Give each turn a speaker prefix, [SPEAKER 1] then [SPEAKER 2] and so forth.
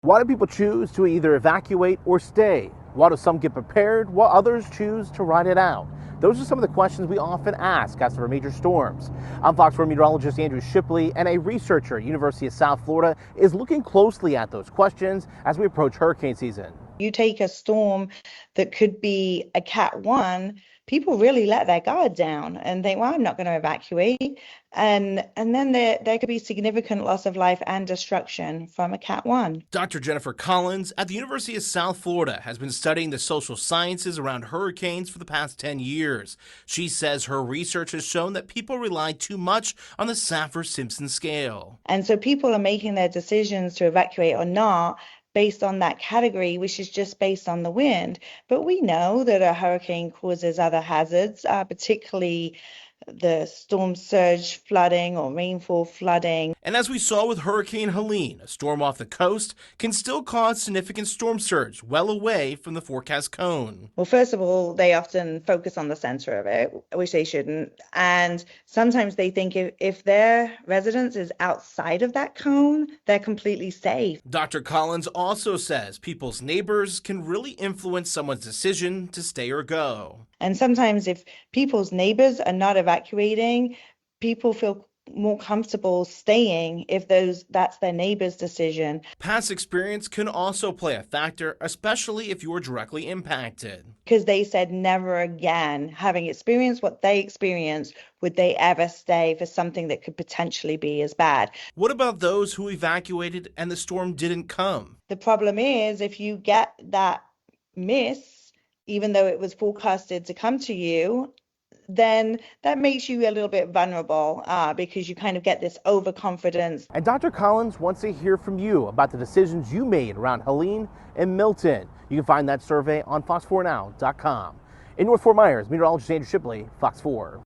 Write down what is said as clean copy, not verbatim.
[SPEAKER 1] Why do people choose to either evacuate or stay? Why do some get prepared while others choose to ride it out? Those are some of the questions we often ask after major storms. I'm Fox 4 meteorologist Andrew Shipley, and a researcher at University of South Florida is looking closely at those questions as we approach hurricane season.
[SPEAKER 2] You take a storm that could be a Cat 1, people really let their guard down and think, well, I'm not going to evacuate. And then there could be significant loss of life and destruction from a Cat 1.
[SPEAKER 1] Dr. Jennifer Collins at the University of South Florida has been studying the social sciences around hurricanes for the past 10 years. She says her research has shown that people rely too much on the Saffir-Simpson scale.
[SPEAKER 2] And so people are making their decisions to evacuate or not based on that category, which is just based on the wind. But we know that a hurricane causes other hazards, particularly the storm surge flooding or rainfall flooding.
[SPEAKER 1] And as we saw with Hurricane Helene, a storm off the coast can still cause significant storm surge well away from the forecast cone.
[SPEAKER 2] Well, first of all, they often focus on the center of it, which they shouldn't. And sometimes they think if their residence is outside of that cone, they're completely safe.
[SPEAKER 1] Dr. Collins also says people's neighbors can really influence someone's decision to stay or go.
[SPEAKER 2] And sometimes if people's neighbors are not evacuating, people feel more comfortable staying if that's their neighbor's decision.
[SPEAKER 1] Past experience can also play a factor, especially if you're directly impacted.
[SPEAKER 2] Because they said never again, having experienced what they experienced, would they ever stay for something that could potentially be as bad.
[SPEAKER 1] What about those who evacuated and the storm didn't come?
[SPEAKER 2] The problem is if you get that miss, even though it was forecasted to come to you, then that makes you a little bit vulnerable because you kind of get this overconfidence.
[SPEAKER 1] And Dr. Collins wants to hear from you about the decisions you made around Helene and Milton. You can find that survey on fox4now.com. In North Fort Myers, meteorologist Andrew Shipley, Fox 4.